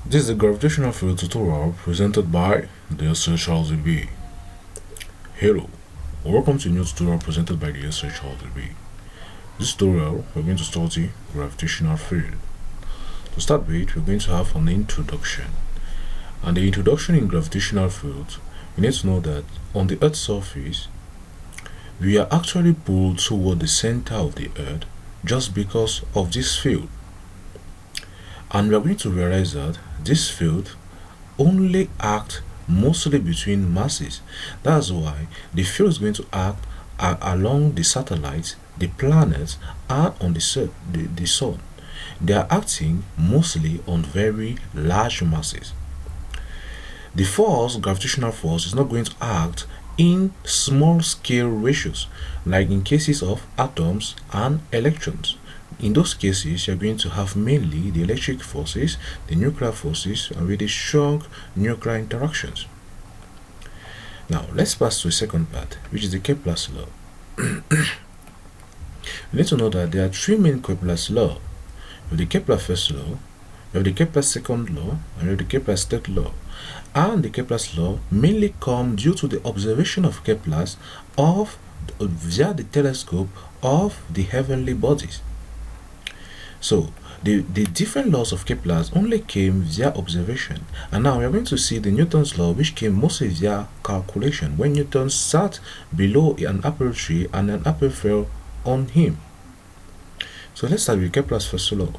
This is the gravitational field tutorial presented by the SR Charles B. Hello, welcome to a new tutorial presented by the SR Charles B. This tutorial, we're going to study gravitational field. To start with, we're going to have an introduction. And the introduction in gravitational fields, you need to know that on the Earth's surface, we are actually pulled toward the center of the Earth just because of this field. And we are going to realize that this field only acts mostly between masses. That's why the field is going to act along the satellites, the planets, and on the sun. They are acting mostly on very large masses. The force, gravitational force, is not going to act in small scale ratios like in cases of atoms and electrons. In those cases, you're going to have mainly the electric forces, the nuclear forces, and really strong nuclear interactions. Now, let's pass to the second part, which is the Kepler's law. You need to know that there are three main Kepler's law. You have the Kepler first law, you have the Kepler second law, and you have the Kepler's third law. And the Kepler's law mainly come due to the observation of Keplers via the telescope of the heavenly bodies. So the different laws of Kepler's only came via observation, and now we are going to see the Newton's law, which came mostly via calculation, when Newton sat below an apple tree and an apple fell on him. So let's start with Kepler's first law.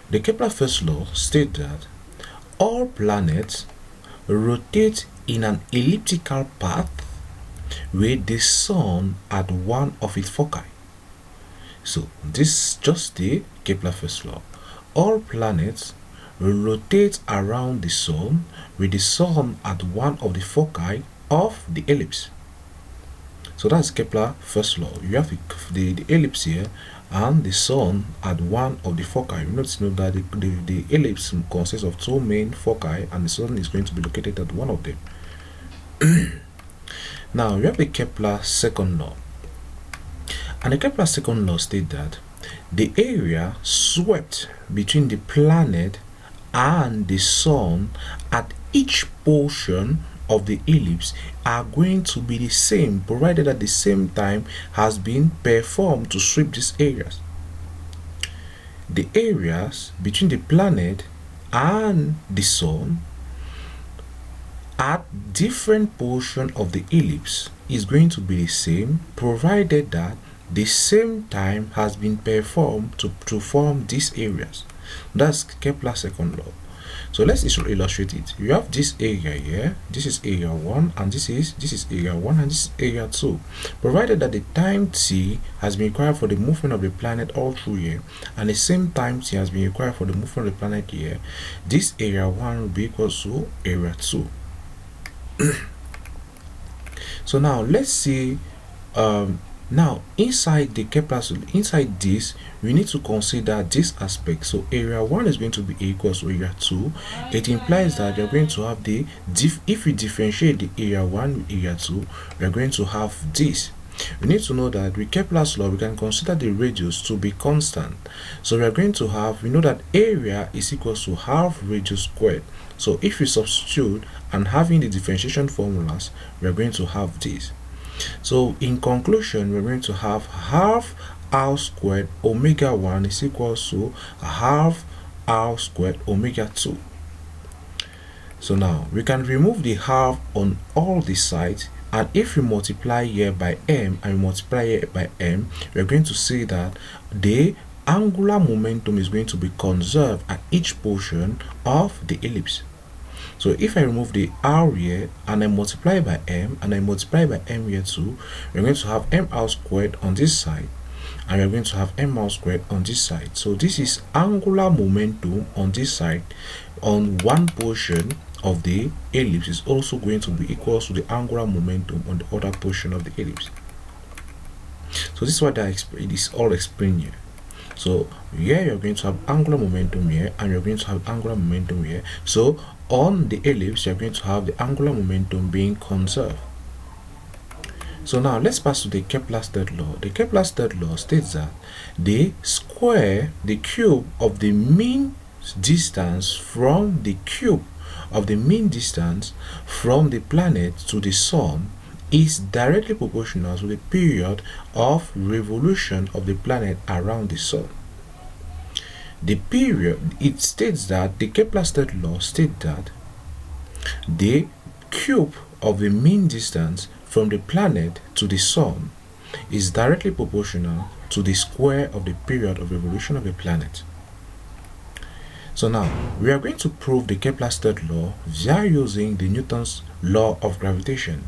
The Kepler first law states that all planets rotate in an elliptical path with the sun at one of its foci. So this is just the Kepler first law. All planets rotate around the sun with the sun at one of the foci of the ellipse. So that's Kepler first law. You have the ellipse here and the sun at one of the foci. You need to know that the ellipse consists of two main foci and the sun is going to be located at one of them. Now you have the Kepler second law. And the Kepler second law states that the area swept between the planet and the sun at each portion of the ellipse are going to be the same, provided at the same time has been performed to sweep these areas. The areas between the planet and the sun at different portions of the ellipse is going to be the same, provided that the same time has been performed to form these areas. That's Kepler's second law. So let's illustrate it. You have this area here, this is area 1, and this is area 1, and this is area 2. Provided that the time t has been required for the movement of the planet all through here, and the same time t has been required for the movement of the planet here, this area 1 will be equal to area 2. So now let's see now inside the Kepler's, inside this, we need to consider this aspect. So area 1 is going to be equal to area 2. It implies that you're going to have if we differentiate the area 1 with area 2, we're going to have this. We need to know that with Kepler's law, we can consider the radius to be constant. So we are going to have, we know that area is equal to half radius squared. So if we substitute and having the differentiation formulas, we are going to have this. So in conclusion, we're going to have half r squared omega 1 is equal to half r squared omega 2. So now we can remove the half on all the sides, and if we multiply here by m and we multiply here by m, we're going to see that the angular momentum is going to be conserved at each portion of the ellipse. So if I remove the r here and I multiply by m and I multiply by m here too, we're going to have mr squared on this side and we're going to have mr squared on this side. So this is angular momentum on this side on one portion of the ellipse is also going to be equal to the angular momentum on the other portion of the ellipse. So this is what it is all explained here. So here you're going to have angular momentum here and you're going to have angular momentum here. So on the ellipse you're going to have the angular momentum being conserved. So now let's pass to the Kepler's third law. The Kepler's third law states that the cube of the mean distance from the cube of the mean distance from the planet to the sun is directly proportional to the period of revolution of the planet around the sun. The period, it states that the Kepler state law states that the cube of the mean distance from the planet to the sun is directly proportional to the square of the period of revolution of the planet. So now we are going to prove the Kepler state law via using the Newton's law of gravitation.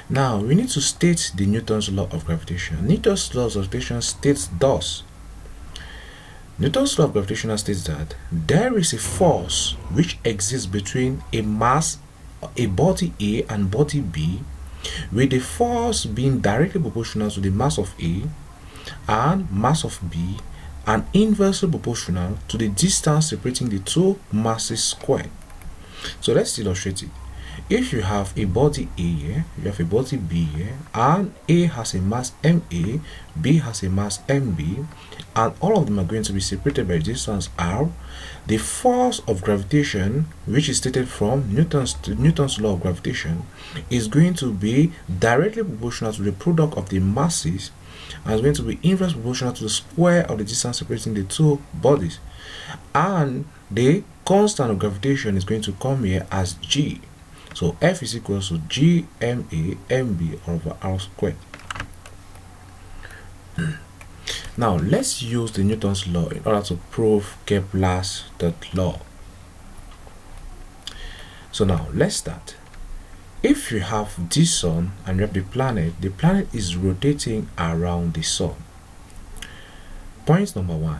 Now we need to state the Newton's law of gravitation. Newton's law of gravitation states thus. Newton's law of gravitation states that there is a force which exists between a body A and body B, with the force being directly proportional to the mass of A and mass of B and inversely proportional to the distance separating the two masses squared. So let's illustrate it. If you have a body A here, you have a body B here, and A has a mass MA, B has a mass MB, and all of them are going to be separated by distance R, the force of gravitation, which is stated from Newton's law of gravitation, is going to be directly proportional to the product of the masses, and is going to be inversely proportional to the square of the distance separating the two bodies. And the constant of gravitation is going to come here as G. So F is equal to G MA MB over R squared. Now let's use the Newton's law in order to prove Kepler's third law. So now let's start. If you have the sun and you have the planet is rotating around the sun. Point number one.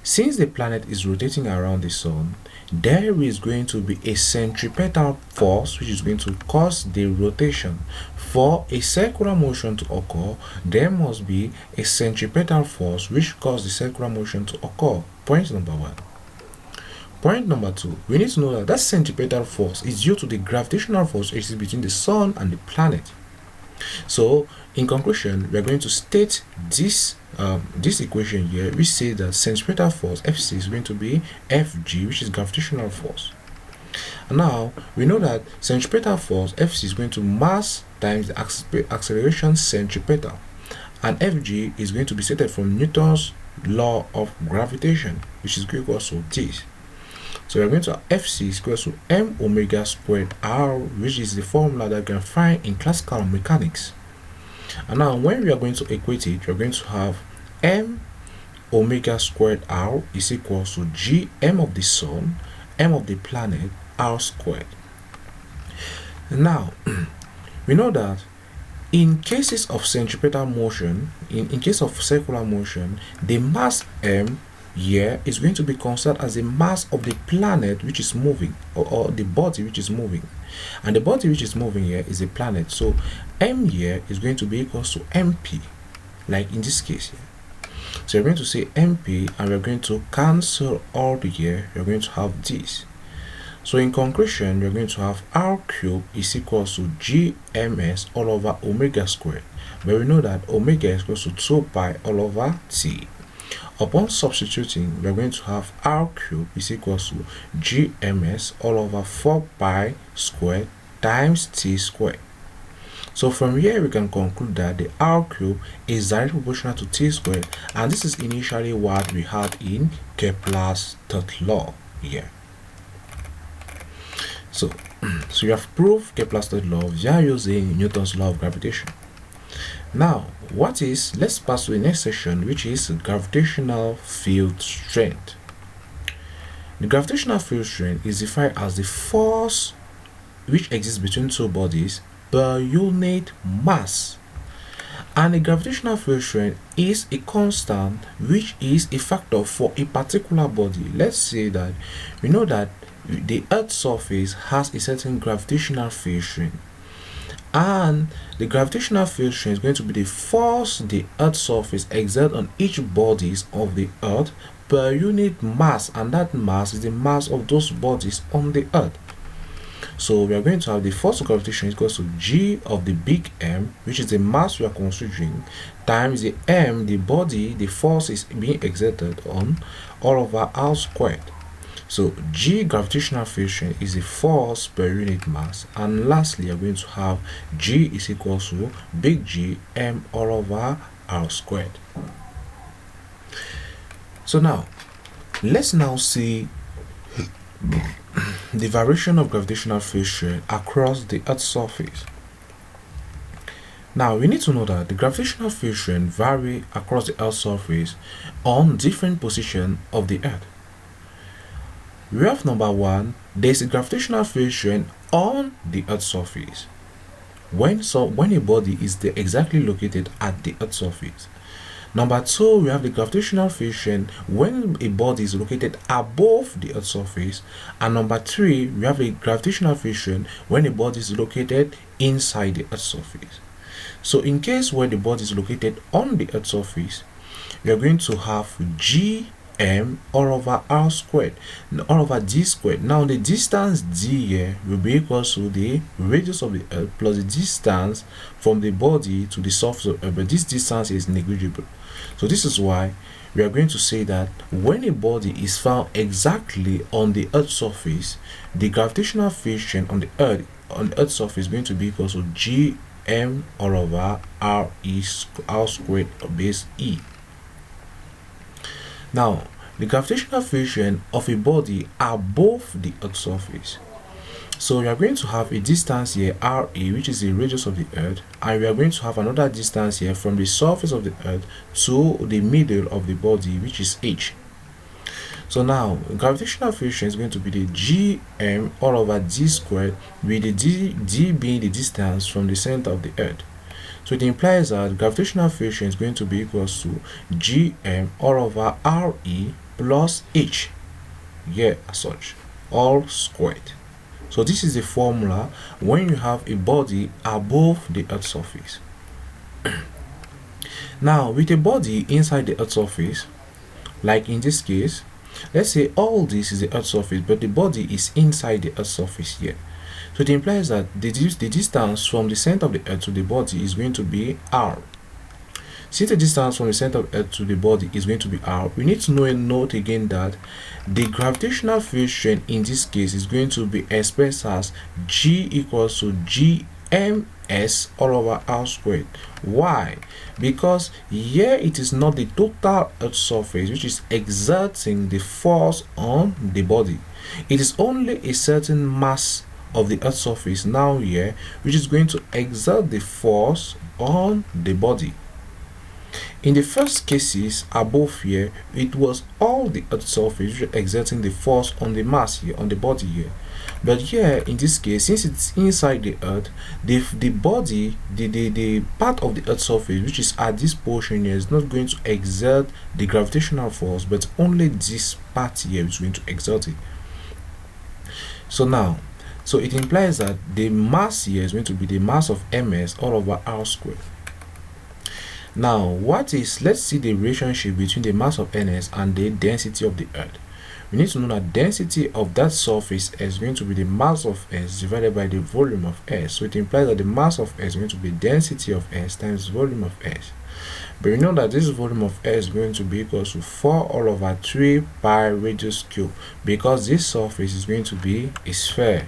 Since the planet is rotating around the sun, there is going to be a centripetal force which is going to cause the rotation. For a circular motion to occur, there must be a centripetal force which causes the circular motion to occur. Point number one. Point number two, we need to know that centripetal force is due to the gravitational force which is between the sun and the planet. So in conclusion, we are going to state this equation here. We say that centripetal force Fc is going to be Fg, which is gravitational force. And now we know that centripetal force Fc is going to mass times the acceleration centripetal, and Fg is going to be stated from Newton's law of gravitation, which is equal to this. So we're going to have Fc is equal to m omega squared r, which is the formula that you can find in classical mechanics. And now when we are going to equate it, we're going to have m omega squared r is equal to g m of the sun, m of the planet, r squared. Now we know that in cases of centripetal motion, in case of circular motion, the mass m here is going to be considered as the mass of the planet which is moving, or the body which is moving, and the body which is moving here is a planet. So m here is going to be equal to mp, like in this case here. So we're going to say mp, and we're going to cancel all the here. We're going to have this. So in conclusion, we're going to have r cube is equal to gms all over omega squared, but we know that omega is equal to 2 pi all over t. Upon substituting, we are going to have r cube is equal to gms all over 4 pi squared times t squared. So from here we can conclude that the r cube is directly proportional to t squared, and this is initially what we had in Kepler's third law here. So you have proved Kepler's third law via using Newton's law of gravitation. Now, let's pass to the next section, which is gravitational field strength. The gravitational field strength is defined as the force which exists between two bodies per unit mass. And the gravitational field strength is a constant which is a factor for a particular body. Let's say that we know that the Earth's surface has a certain gravitational field strength, and the gravitational field strength is going to be the force the Earth's surface exerts on each bodies of the Earth per unit mass, and that mass is the mass of those bodies on the Earth. So we are going to have the force of gravitation equals to g of the big M, which is the mass we are considering, times the m, the body the force is being exerted on, all over r squared. So G, gravitational field strength, is the force per unit mass. And lastly, you're going to have G is equal to big G m all over r squared. So now let's now see the variation of gravitational field strength across the Earth's surface. Now we need to know that the gravitational field strength vary across the Earth's surface on different positions of the Earth. We have number one, there is a gravitational field strength on the Earth's surface. When a body is exactly located at the Earth's surface. Number two, we have the gravitational field strength when a body is located above the Earth's surface. And number three, we have a gravitational field strength when a body is located inside the Earth's surface. So in case where the body is located on the Earth's surface, we are going to have G m all over r squared, all over d squared. Now the distance d here will be equal to the radius of the Earth plus the distance from the body to the surface of Earth, but this distance is negligible. So this is why we are going to say that when a body is found exactly on the Earth's surface, the gravitational field strength on the Earth's surface is going to be equal to G m all over r squared base e. Now, the gravitational field strength of a body above the Earth's surface. So we are going to have a distance here, RE, which is the radius of the Earth, and we are going to have another distance here from the surface of the Earth to the middle of the body, which is H. So now, gravitational field strength is going to be the Gm all over d squared, with the d being the distance from the center of the Earth. So it implies that gravitational field strength is going to be equal to Gm all over Re plus H, here as such, all squared. So this is the formula when you have a body above the Earth's surface. Now, with a body inside the Earth's surface, like in this case, let's say all this is the Earth's surface, but the body is inside the Earth's surface here. So it implies that the distance from the center of the Earth to the body is going to be r. Since the distance from the center of Earth to the body is going to be r, we need to note again that the gravitational field strength in this case is going to be expressed as G equals to Gms all over r squared. Why? Because here it is not the total Earth surface which is exerting the force on the body. It is only a certain mass of the Earth's surface now here which is going to exert the force on the body. In the first cases above here, it was all the Earth's surface which was exerting the force on the mass here, on the body here. But here in this case, since it's inside the Earth, the body, the part of the Earth's surface which is at this portion here is not going to exert the gravitational force, but only this part here is going to exert it. So it implies that the mass here is going to be the mass of ms all over r squared. Now, let's see the relationship between the mass of ns and the density of the Earth. We need to know that density of that surface is going to be the mass of S divided by the volume of S. So it implies that the mass of S is going to be density of S times volume of S. But we know that this volume of S is going to be equal to 4 all over 3 pi radius cube, because this surface is going to be a sphere.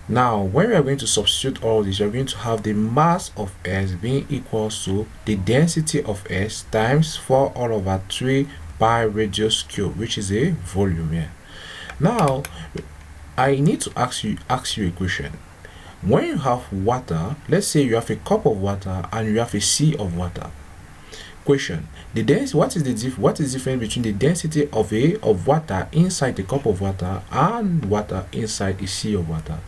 Now, when we are going to substitute all this, we are going to have the mass of S being equal to the density of S times 4 all over 3 pi radius cube, which is a volume here. Now, I need to ask you a question. When you have water, let's say you have a cup of water and you have a sea of water. Question: what is the difference between the density of water inside the cup of water and water inside a sea of water?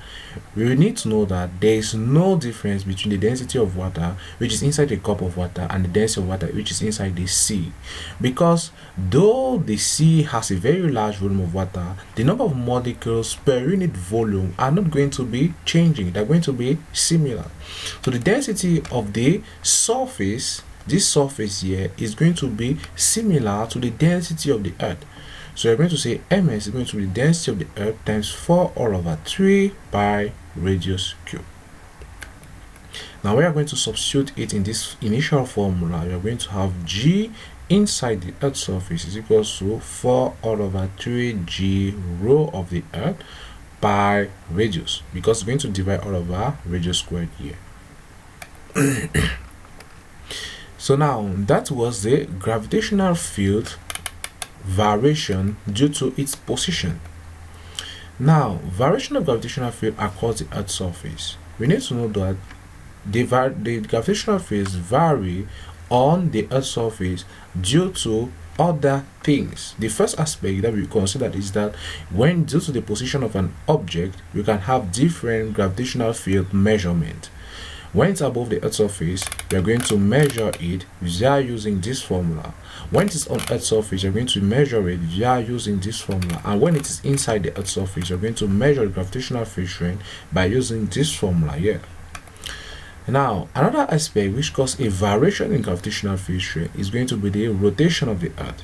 We need to know that there is no difference between the density of water which is inside the cup of water and the density of water which is inside the sea, because though the sea has a very large volume of water, the number of molecules per unit volume are not going to be changing. They're going to be similar. So the density of the surface, this surface here, is going to be similar to the density of the Earth. So we're going to say ms is going to be the density of the Earth times 4 all over 3 pi radius cube. Now we are going to substitute it in this initial formula. We are going to have G inside the Earth's surface is equals to 4 all over 3g rho of the Earth by radius, because we're going to divide all over radius squared here. So now that was the gravitational field variation due to its position. Now, variation of gravitational field across the Earth's surface. We need to know that the gravitational fields vary on the Earth's surface due to other things. The first aspect that we consider is that when due to the position of an object, we can have different gravitational field measurement. When it's above the Earth's surface, we are going to measure it via using this formula. When it is on Earth's surface, you're going to measure it via using this formula. And when it is inside the Earth's surface, you're going to measure the gravitational field strength by using this formula here. Now, another aspect which causes a variation in gravitational field strength is going to be the rotation of the Earth.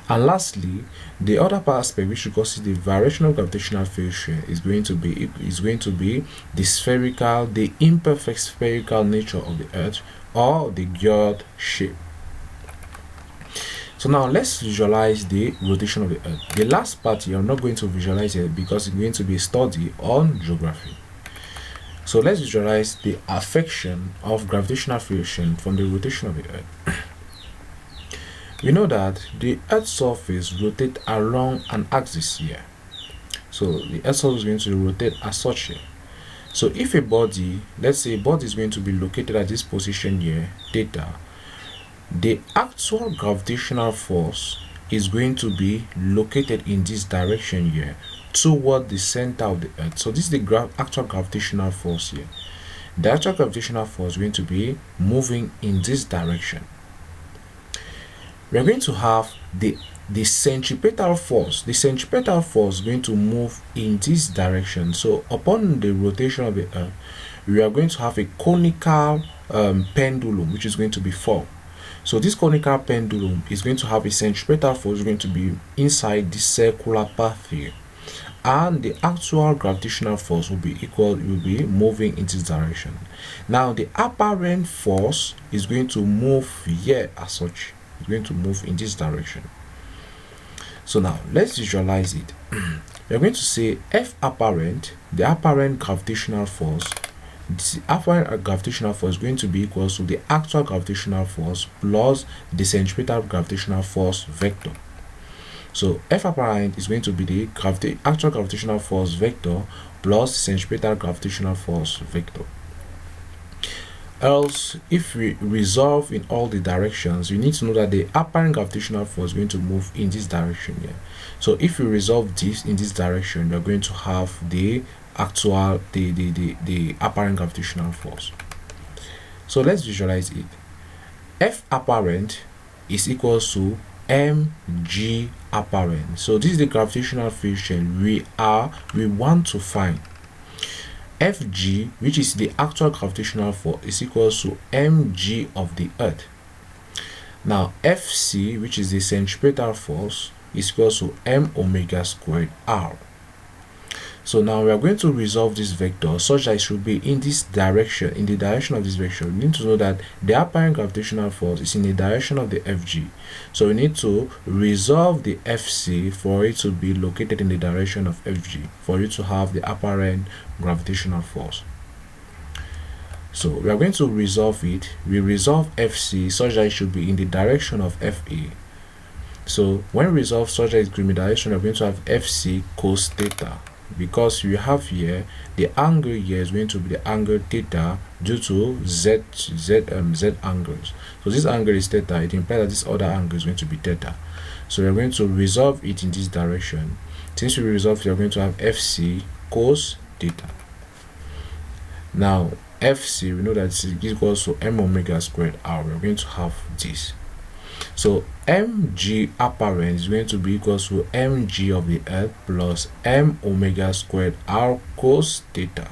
And lastly, the other aspect which causes the variation of gravitational field strength is going to be the imperfect spherical nature of the Earth, or the geared shape. So now let's visualize the rotation of the Earth. The last part here I'm not going to visualize it because it's going to be a study on geography. So let's visualize the affection of gravitational field strength from the rotation of the Earth. We know that the Earth's surface rotates along an axis here. So the Earth's surface is going to rotate as such here. So if a body, let's say a body is going to be located at this position here, theta, the actual gravitational force is going to be located in this direction here toward the center of the Earth. So this is the actual gravitational force here. The actual gravitational force is going to be moving in this direction. We are going to have the centripetal force. The centripetal force is going to move in this direction. So upon the rotation of the Earth, we are going to have a conical pendulum which is going to be formed. So this conical pendulum is going to have a centripetal force going to be inside this circular path here, and the actual gravitational force will be moving in this direction. Now the apparent force is going to move here as such. It's going to move in this direction. So now let's visualize it. We're going to say F apparent, the apparent gravitational force. The apparent gravitational force is going to be equal to the actual gravitational force plus the centripetal gravitational force vector. So F apparent is going to be the actual gravitational force vector plus the centripetal gravitational force vector. Else, if we resolve in all the directions, you need to know that the apparent gravitational force is going to move in this direction here. So if we resolve this in this direction, we are going to have the actual the apparent gravitational force. So let's visualize it. F apparent is equal to mg apparent. So this is the gravitational field strength we want to find. Fg, which is the actual gravitational force, is equal to mg of the Earth. Now Fc, which is the centripetal force, is equal to m omega squared r. So now we are going to resolve this vector such that it should be in this direction, in the direction of this vector. We need to know that the apparent gravitational force is in the direction of the Fg. So we need to resolve the Fc for it to be located in the direction of Fg, for you to have the apparent gravitational force. So we are going to resolve it. We resolve Fc such that it should be in the direction of Fa. So when we resolve such that it's in the direction, we are going to have Fc cos theta, because you have here the angle here is going to be the angle theta due to z angles. So this angle is theta. It implies that this other angle is going to be theta. So we are going to resolve it in this direction. Since we resolve it, we are going to have Fc cos theta. Now Fc, we know that it's equals to m omega squared r. We are going to have this. So mg apparent is going to be equal to mg of the Earth plus m omega squared r cos theta.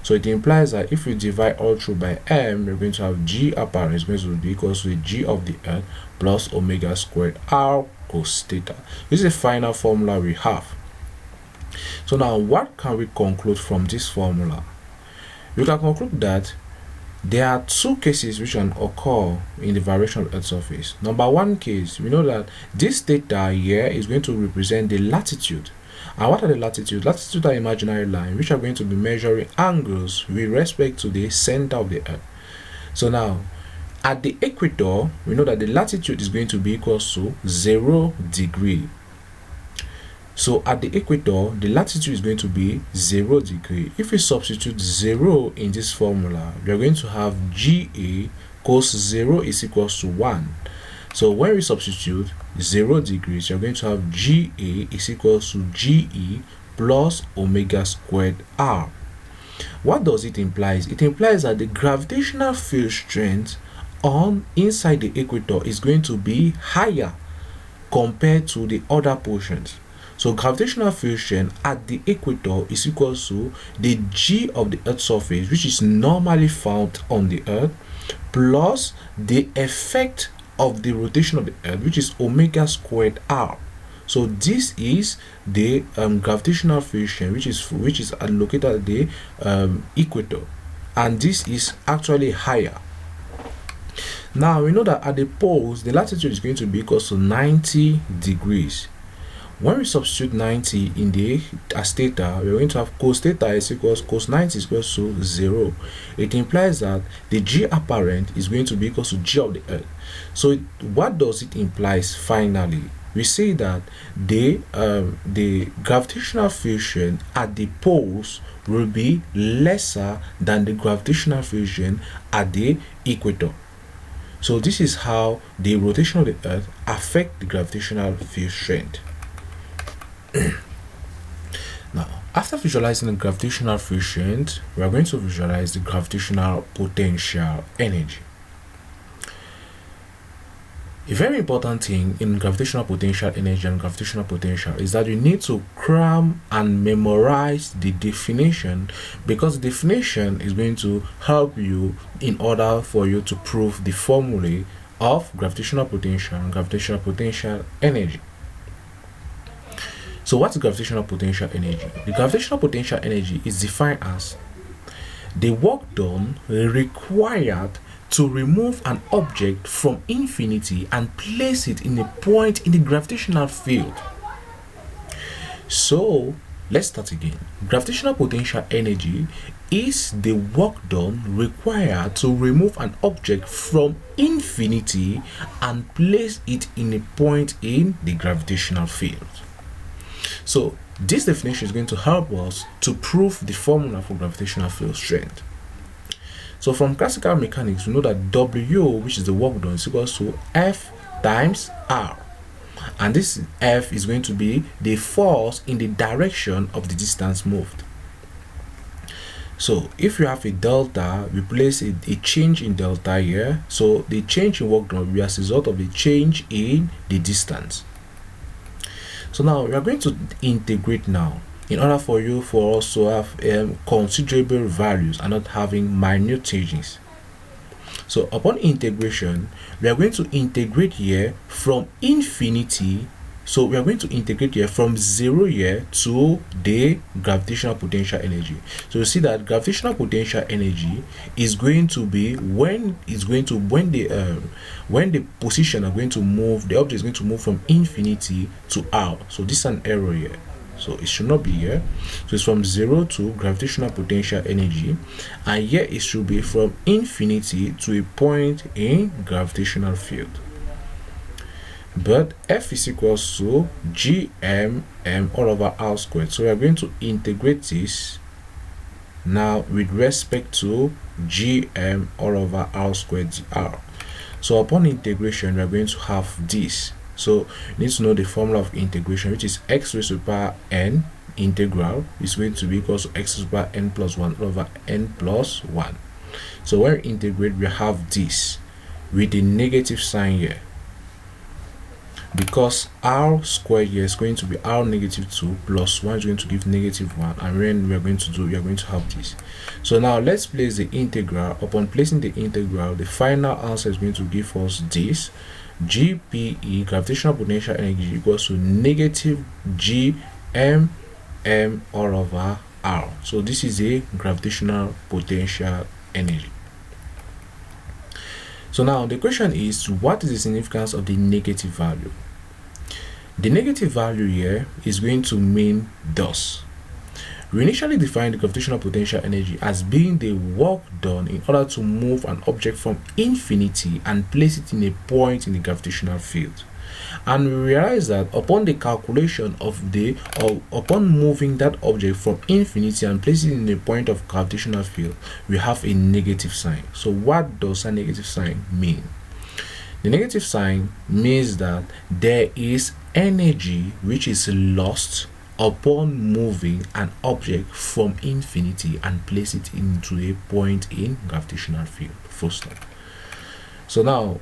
So it implies that if we divide all through by m, we're going to have g apparent is going to be equal to g of the Earth plus omega squared r cos theta. This is the final formula we have. So now what can we conclude from this formula? We can conclude that there are two cases which can occur in the variation of Earth's surface. Number one case, we know that this theta here is going to represent the latitude. And what are the latitudes? Latitudes are imaginary lines which are going to be measuring angles with respect to the center of the Earth. So now, at the equator, we know that the latitude is going to be equal to 0 degree. So at the equator, the latitude is going to be 0 degree. If we substitute 0 in this formula, we are going to have GA cos 0 is equal to 1. So when we substitute 0 degrees, you're going to have GA is equal to GE plus omega squared R. What does it imply? It implies that the gravitational field strength on inside the equator is going to be higher compared to the other portions. So gravitational field strength at the equator is equal to the G of the Earth's surface, which is normally found on the Earth, plus the effect of the rotation of the Earth, which is omega squared R. So this is the gravitational field strength which is located at the equator, and this is actually higher. Now we know that at the poles the latitude is going to be equal to 90 degrees. When we substitute 90 in the as theta, we are going to have cos theta is equals cos 90 is equals to 0. It implies that the G apparent is going to be equal to G of the Earth. So what does it imply finally? We say that the gravitational field strength at the poles will be lesser than the gravitational field strength at the equator. So this is how the rotation of the Earth affects the gravitational field strength. Now, after visualizing the gravitational field strength, we are going to visualize the gravitational potential energy. A very important thing in gravitational potential energy and gravitational potential is that you need to cram and memorize the definition, because the definition is going to help you in order for you to prove the formulae of gravitational potential and gravitational potential energy. So what is gravitational potential energy? The gravitational potential energy is defined as the work done required to remove an object from infinity and place it in a point in the gravitational field. So let's start again. Gravitational potential energy is the work done required to remove an object from infinity and place it in a point in the gravitational field. So this definition is going to help us to prove the formula for gravitational field strength. So from classical mechanics, we know that W, which is the work done, is equal to F times R. And this F is going to be the force in the direction of the distance moved. So if you have a delta, we place a change in delta here. So the change in work done will be as a result of the change in the distance. So now we are going to integrate now in order for us to have considerable values and not having minute changes. So upon integration, we are going to integrate here from infinity. So we are going to integrate here from 0 here to the gravitational potential energy. So you see that gravitational potential energy is going to be when the position are going to move, the object is going to move from infinity to R. So this is an error here. So it should not be here. So it's from 0 to gravitational potential energy, and here it should be from infinity to a point in gravitational field. But F is equals to GM all over R squared. So we are going to integrate this now with respect to GM all over R squared R. So upon integration, we are going to have this. So you need to know the formula of integration, which is x raised to the power n integral is going to be equal to x raised to the power n plus 1 over n plus 1. So when we integrate, we have this with the negative sign here, because r squared here is going to be r negative 2 plus 1 is going to give negative 1, and when we are going to have this. So now let's place the integral. Upon placing the integral, the final answer is going to give us this. GPE, gravitational potential energy, equals to negative GM all over R. So this is a gravitational potential energy. So now the question is, what is the significance of the negative value? The negative value here is going to mean thus. We initially defined the gravitational potential energy as being the work done in order to move an object from infinity and place it in a point in the gravitational field. And we realize that upon the calculation upon moving that object from infinity and placing it in a point of gravitational field, we have a negative sign. So what does a negative sign mean? The negative sign means that there is energy which is lost upon moving an object from infinity and place it into a point in gravitational field. Full stop. So now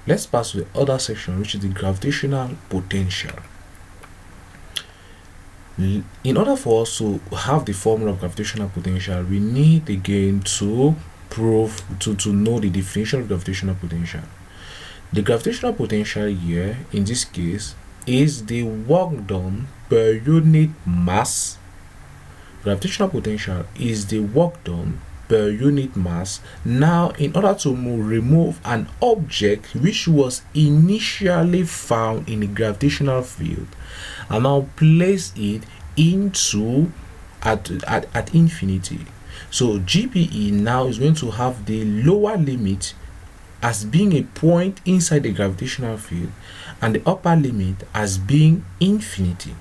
let's pass to the other section, which is the gravitational potential. In order for us to have the formula of gravitational potential, we need again to know the definition of gravitational potential. The gravitational potential here in this case is the work done per unit mass. Gravitational potential is the work done per unit mass. Now, in order to remove an object which was initially found in the gravitational field and now place it into at infinity. So GPE now is going to have the lower limit as being a point inside the gravitational field and the upper limit as being infinity.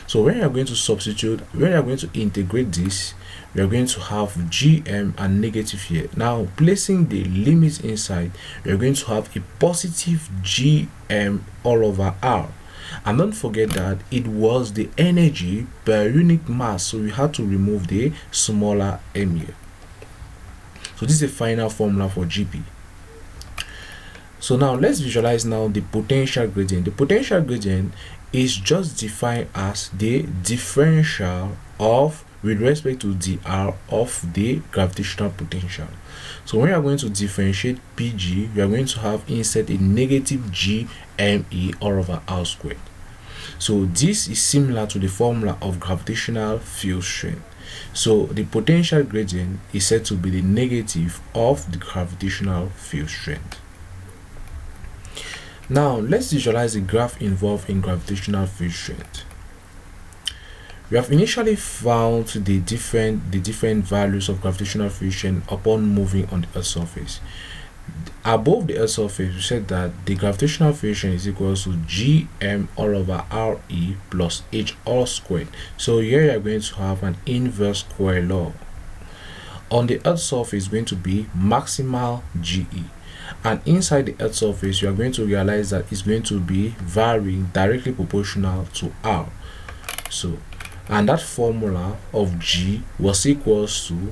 So when you are going to integrate this, we are going to have gm and negative here. Now placing the limits inside, we are going to have a positive gm all over r. And don't forget that it was the energy per unit mass, so we had to remove the smaller m here. So this is the final formula for GP. So now let's visualize now the potential gradient. The potential gradient is just defined as the differential of with respect to dr of the gravitational potential. So when you are going to differentiate PG, you are going to have inside a negative gme all over r squared. So this is similar to the formula of gravitational field strength. So the potential gradient is said to be the negative of the gravitational field strength. Now let's visualize the graph involved in gravitational field strength. We have initially found the different values of gravitational field strength upon moving on the Earth's surface. Above the Earth's surface, we said that the gravitational field strength is equal to gm all over re plus h all squared. So here you are going to have an inverse square law. On the Earth's surface is going to be maximal ge. And inside the Earth's surface, you are going to realize that it's going to be varying directly proportional to r. So, and that formula of g was equals to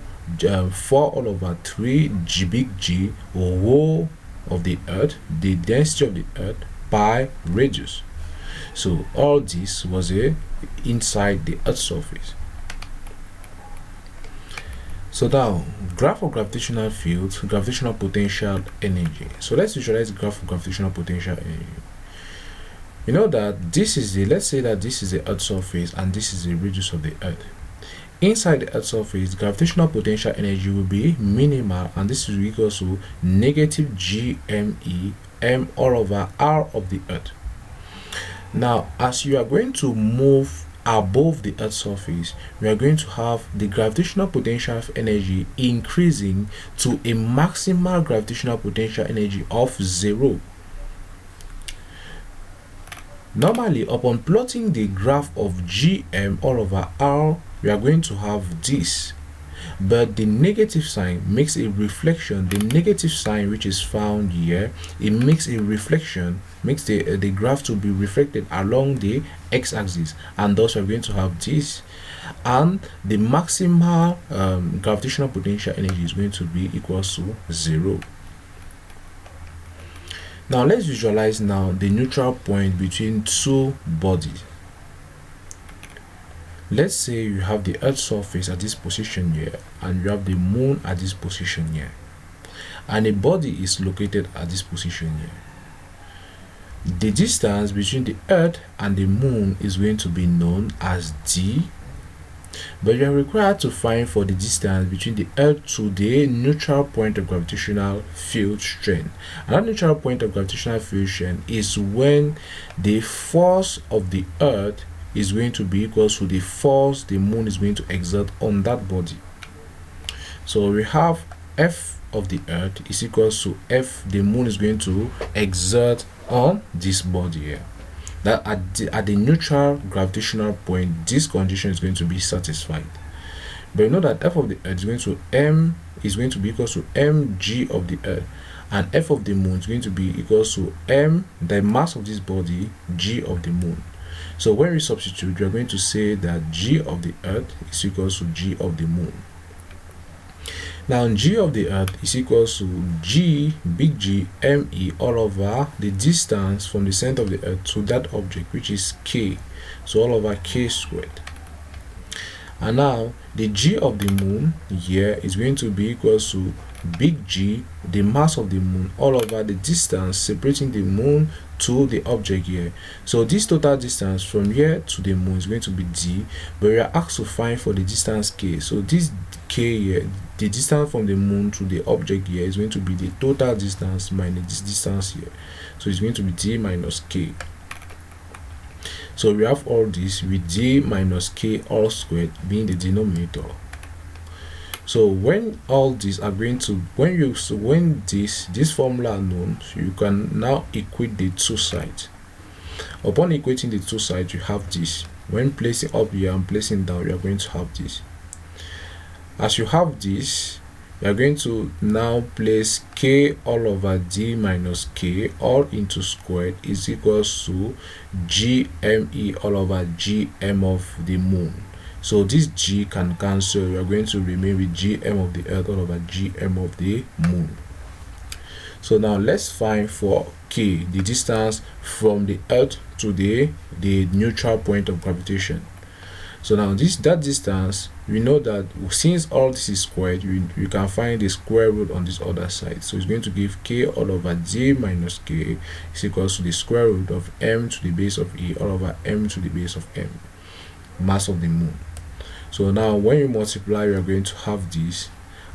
4 all over 3 g big G whole of the Earth, the density of the Earth by radius. So all this was inside the Earth's surface. So now, graph of gravitational field, gravitational potential energy. So let's visualize the graph of gravitational potential energy. You know that this is let's say that this is the Earth's surface and this is the radius of the Earth. Inside the Earth's surface, gravitational potential energy will be minimal, and this is equal to negative gme m all over r of the Earth. Now, as you are going to move above the Earth's surface, we are going to have the gravitational potential of energy increasing to a maximal gravitational potential energy of 0. Normally, upon plotting the graph of gm all over r, we are going to have this, but the negative sign makes a reflection. The negative sign which is found here, it makes a reflection, makes the graph to be reflected along the x-axis, and thus we're going to have this, and the maximal gravitational potential energy is going to be equal to 0. Now let's visualize now the neutral point between two bodies. Let's say you have the Earth's surface at this position here, and you have the moon at this position here, and a body is located at this position here. The distance between the Earth and the moon is going to be known as d, But you are required to find for the distance between the Earth to the neutral point of gravitational field strength. And that neutral point of gravitational field strength is when the force of the Earth is going to be equal to the force the moon is going to exert on that body. So we have F of the Earth is equal to F the moon is going to exert on this body here. That at the neutral gravitational point, this condition is going to be satisfied. But you know that F of the Earth is going to be equal to mg of the Earth, and F of the moon is going to be equal to m, the mass of this body, g of the moon. So when we substitute, we are going to say that g of the Earth is equal to g of the moon. Now g of the Earth is equal to g, big G, me, all over the distance from the center of the Earth to that object, which is k, so all over k squared. And now the g of the moon here is going to be equal to big G, the mass of the moon, all over the distance separating the moon to the object here. So this total distance from here to the moon is going to be d, but we are asked to find for the distance k. So this k here, the distance from the moon to the object here, is going to be the total distance minus this distance here. So it's going to be d minus k. So we have all this with d minus k all squared being the denominator. So when all these are going to, when this formula are known, you can now equate the two sides. Upon equating the two sides, you have this. When placing up here and placing down, you are going to have this. As you have this, you are going to now place k all over d minus k all into squared is equals to gme all over gm of the moon. So this g can cancel. We are going to remain with gm of the Earth all over gm of the moon. So now let's find for k the distance from the Earth to the neutral point of gravitation. So now that distance, we know that since all this is squared, you can find the square root on this other side. So it's going to give k all over d minus k is equals to the square root of m to the base of e all over m to the base of m, mass of the moon. So now when you multiply, you are going to have this,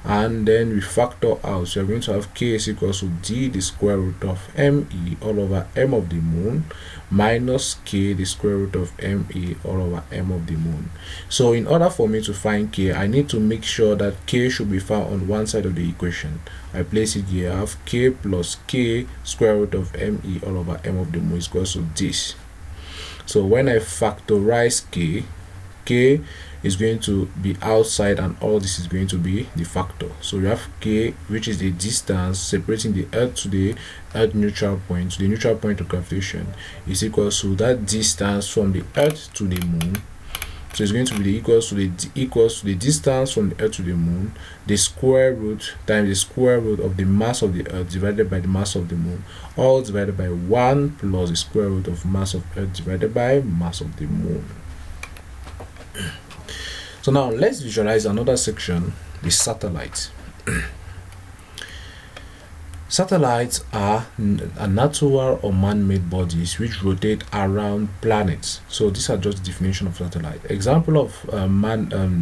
and then we factor out. So you're going to have k is equals to d the square root of me all over m of the moon minus k the square root of me all over m of the moon. So in order for me to find k, I need to make sure that k should be found on one side of the equation. I place it here. I have k plus k square root of me all over m of the moon is equals to this. So when I factorize k is going to be outside, and all this is going to be the factor. So we have k, which is the distance separating the Earth to the Earth neutral point, to the neutral point of gravitation, is equals to that distance from the Earth to the moon. So it's going to be equals to the distance from the Earth to the moon, the square root times the square root of the mass of the Earth divided by the mass of the moon, all divided by 1 plus the square root of mass of Earth divided by mass of the moon. So now let's visualize another section, the satellites. Satellites are natural or man-made bodies which rotate around planets. So these are just the definition of satellite. Example of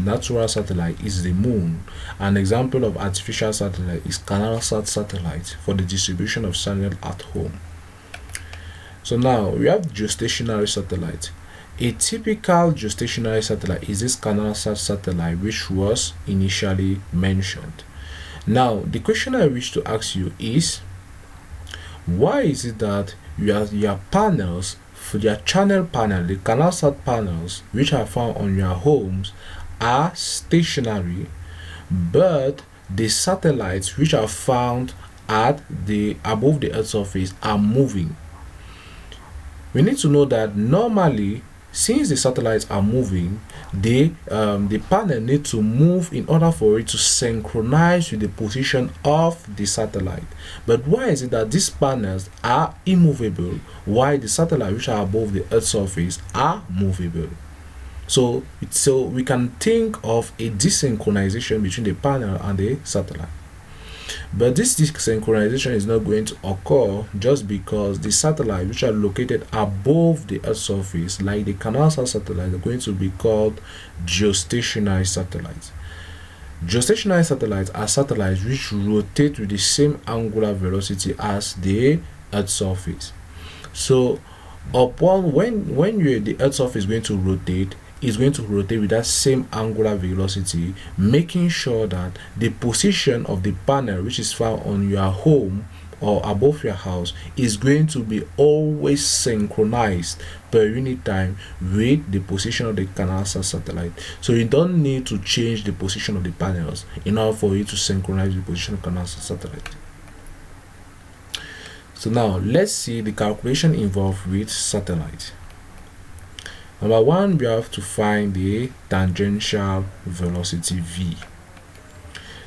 natural satellite is the moon. An example of artificial satellite is CanalSat satellite for the distribution of signal at home. So now we have geostationary satellite. A typical geostationary satellite is this CanalSat satellite which was initially mentioned. Now the question I wish to ask you is, why is it that your panels, for your channel panel, the CanalSat panels which are found on your homes, are stationary, but the satellites which are found at above the Earth's surface are moving? We need to know that normally, since the satellites are moving, the panel needs to move in order for it to synchronize with the position of the satellite. But why is it that these panels are immovable while the satellites which are above the Earth's surface are movable? So we can think of a desynchronization between the panel and the satellite. But this synchronization is not going to occur just because the satellites which are located above the Earth's surface, like the Canal-Sat satellites, are going to be called geostationary satellites. Geostationary satellites are satellites which rotate with the same angular velocity as the Earth's surface. So upon when the Earth's surface is going to rotate, is going to rotate with that same angular velocity, making sure that the position of the panel which is found on your home or above your house is going to be always synchronized per unit time with the position of the Canal-Sat satellite. So you don't need to change the position of the panels in order for you to synchronize the position of Canal-Sat satellite. So now let's see the calculation involved with satellite. Number one, we have to find the tangential velocity v.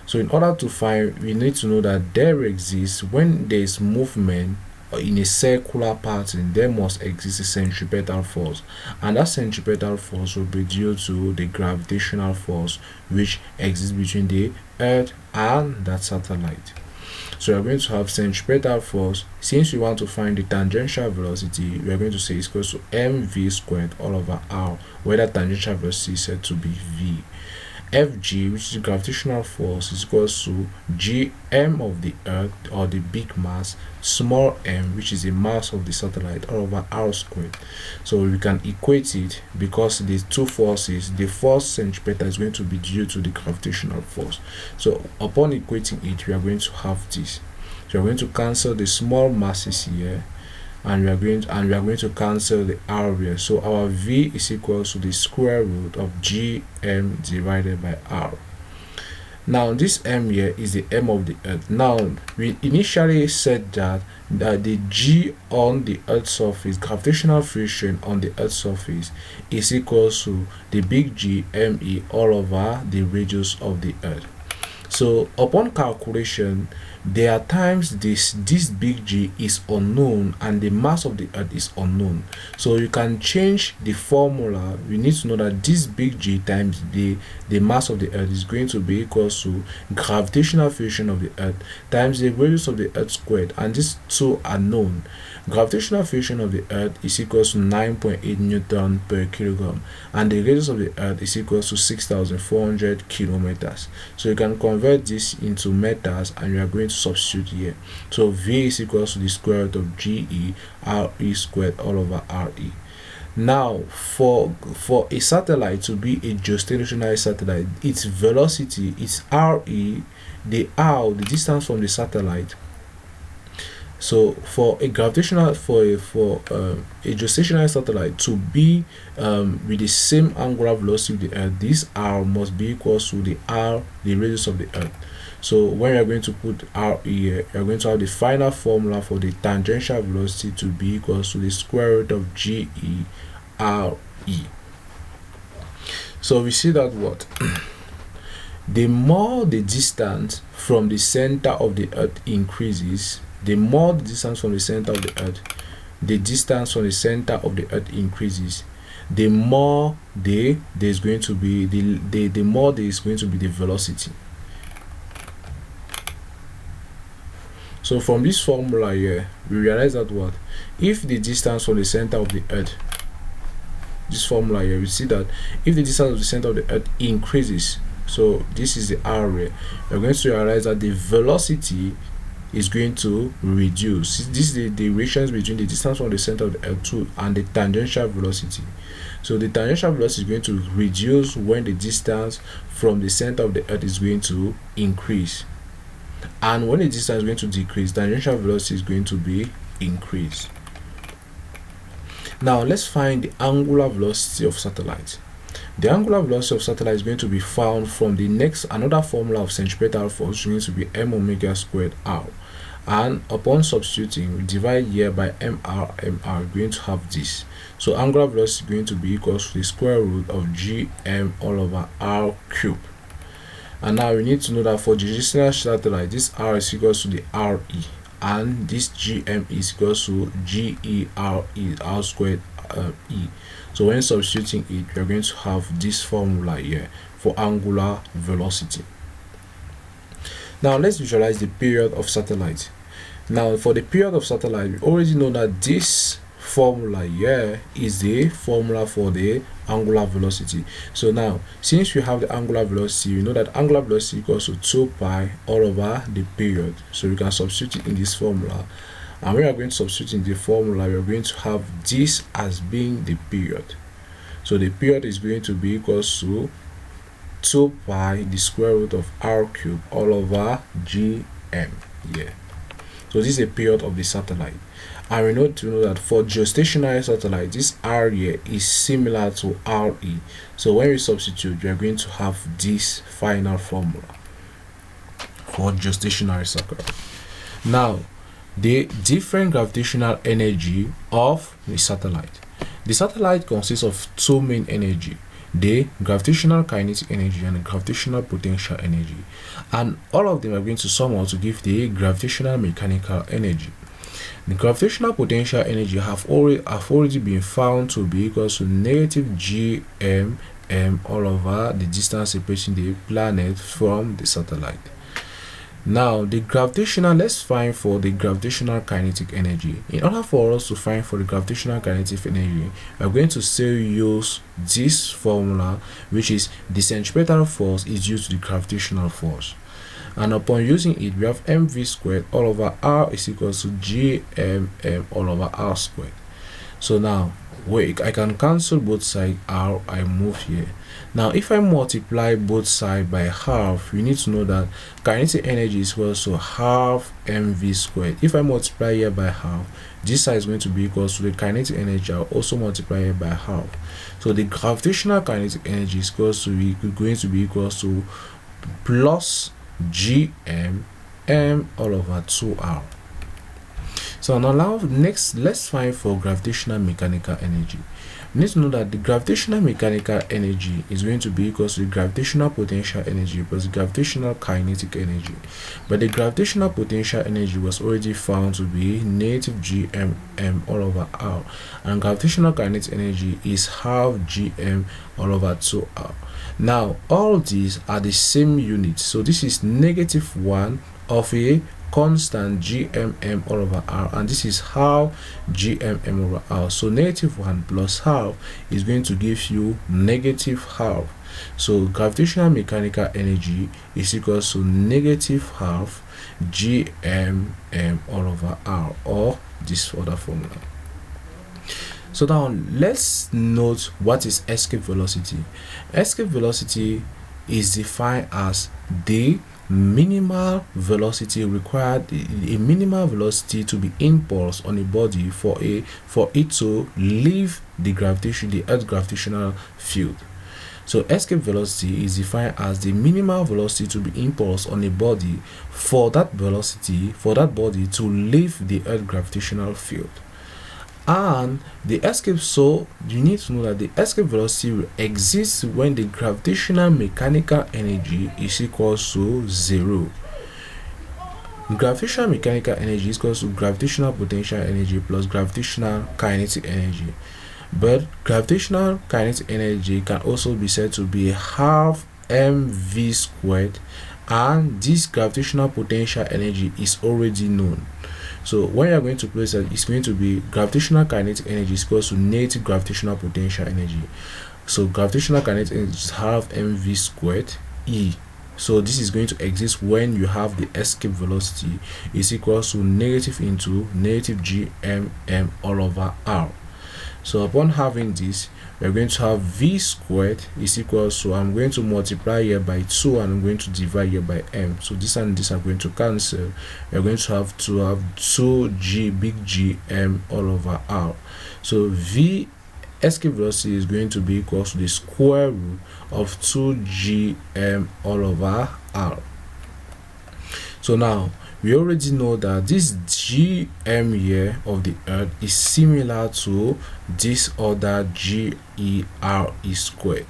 So in order to find, we need to know that there exists, when there is movement in a circular pattern, there must exist a centripetal force, and that centripetal force will be due to the gravitational force which exists between the Earth and that satellite. So we are going to have centripetal force. Since we want to find the tangential velocity, we are going to say it's equal to mv squared all over r, where the tangential velocity is said to be v. Fg, which is the gravitational force, is equal to gm of the Earth, or the big mass, small m, which is the mass of the satellite, all over r squared. So we can equate it, because the two forces, the force centripetal is going to be due to the gravitational force. So upon equating it, we are going to have this. So we are going to cancel the small masses here, and we are going to cancel the r here. So our v is equal to the square root of gm divided by r. Now this m here is the m of the Earth. Now we initially said that the g on the Earth's surface, gravitational friction on the Earth's surface, is equal to the big G me all over the radius of the Earth. So upon calculation, there are times this big G is unknown and the mass of the Earth is unknown. So you can change the formula. We need to know that this big G times the mass of the Earth is going to be equal to gravitational friction of the Earth times the radius of the Earth squared, and these two are known. Gravitational friction of the Earth is equal to 9.8 Newton per kilogram, and the radius of the Earth is equal to 6,400 kilometers. So you can convert this into meters, and you are going to substitute here. So V is equal to the square root of GE RE squared all over RE. Now for a satellite to be a geostationary satellite, its velocity is RE, the distance from the satellite. So for a gravitational, for a geostationary satellite to be with the same angular velocity of the Earth, this r must be equal to the radius of the Earth. So when you are going to put r here, you are going to have the final formula for the tangential velocity to be equal to the square root of GE RE. So we see that what the more the distance from the center of the Earth increases, the more the distance from the center of the Earth, the distance from the center of the Earth increases, the more there's going to be the more there is going to be the velocity. So from this formula here, we realize that what if the distance from the center of the Earth, this formula here, we see that if the distance of the center of the Earth increases, so this is the r here, we're going to realize that the velocity is going to reduce. This is the relations between the distance from the center of the Earth and the tangential velocity. So the tangential velocity is going to reduce when the distance from the center of the Earth is going to increase, and when the distance is going to decrease, tangential velocity is going to be increased. Now let's find the angular velocity of satellite. The angular velocity of satellite is going to be found from the another formula of centripetal force, which is going to be m omega squared r, and upon substituting, we divide here by mr, we're going to have this. So angular velocity is going to be equal to the square root of gm all over r cubed. And now we need to know that for geostationary satellite, this r is equal to the re, and this gm is equal to GERE r squared e. So when substituting it, we are going to have this formula here for angular velocity. Now let's visualize the period of satellite. Now for the period of satellite, we already know that this formula here is the formula for the angular velocity. So now, since we have the angular velocity, we know that angular velocity equals to 2 pi all over the period. So we can substitute it in this formula, and when we are going to substitute in the formula, we are going to have this as being the period. So the period is going to be equals to 2 pi the square root of r cube all over gm. Yeah. So this is a period of the satellite. And we know that for geostationary satellite, this r here is similar to re. So when we substitute, we are going to have this final formula for geostationary satellite. Now, the different gravitational energy of the satellite. The satellite consists of two main energy: the gravitational kinetic energy and the gravitational potential energy, and all of them are going to sum up to give the gravitational mechanical energy. The gravitational potential energy have already been found to be equal to negative gm all over the distance separating the planet from the satellite. Now the gravitational, let's find for the gravitational kinetic energy. In order for us to find for the gravitational kinetic energy, we are going to still use this formula, which is the centripetal force is due to the gravitational force. And upon using it, we have mv squared all over r is equal to gm all over r squared. So now I can cancel both sides r, I move here. Now if I multiply both sides by half, we need to know that kinetic energy is equal to half mv squared. If I multiply here by half, this side is going to be equal to the kinetic energy. I'll also multiply here by half. So the gravitational kinetic energy is going to be equal to plus gm m all over 2r. So now next, let's find for gravitational mechanical energy. We need to know that the gravitational mechanical energy is going to be equal to the gravitational potential energy plus the gravitational kinetic energy. But the gravitational potential energy was already found to be negative gm m all over r, and gravitational kinetic energy is half gm all over 2r. Now all these are the same unit, so this is negative 1 of a constant gmm all over r, and this is half gmm over r. So negative 1 plus half is going to give you negative half. So gravitational mechanical energy is equal to negative half gmm all over r, or this other formula. So now let's note what is escape velocity. Escape velocity is defined as the minimal velocity required, a minimal velocity to be impulsed on a body for it to leave the Earth's gravitational field. So escape velocity is defined as the minimal velocity to be impulsed on a body for that body to leave the Earth's gravitational field. And the escape, so you need to know that the escape velocity exists when the gravitational mechanical energy is equal to 0. Gravitational mechanical energy is equal to gravitational potential energy plus gravitational kinetic energy. But gravitational kinetic energy can also be said to be half mv squared, and this gravitational potential energy is already known. So when you are going to place it, it's going to be gravitational kinetic energy is equal to negative gravitational potential energy. So gravitational kinetic energy is half mv squared e. So this is going to exist when you have the escape velocity is equal to negative into negative gmm all over r. So upon having this, we're going to have v squared is equal to, I'm going to multiply here by 2 and I'm going to divide here by m. So this and this are going to cancel. We're going to have 2g big G m all over r. So v escape velocity is going to be equal to the square root of 2g m all over r. So now we already know that this gm here of the Earth is similar to this other GERE squared.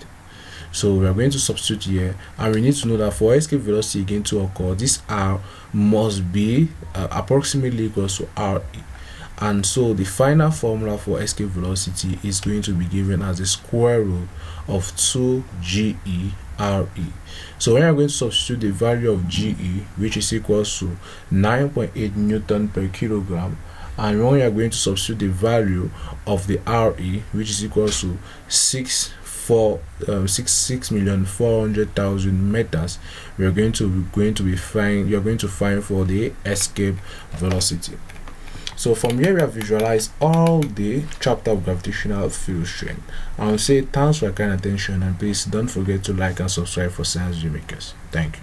So we are going to substitute here, and we need to know that for escape velocity again to occur, this r must be approximately equal to RE. And so the final formula for escape velocity is going to be given as the square root of 2 GE RE. So when you're going to substitute the value of GE, which is equals to 9.8 Newton per kilogram, and when you're going to substitute the value of the RE, which is equals to 6,400,000 meters, you're going to find for the escape velocity. So from here we have visualized all the chapter of gravitational field strength. I will say thanks for your kind attention, and please don't forget to like and subscribe for Science Makers. Thank you.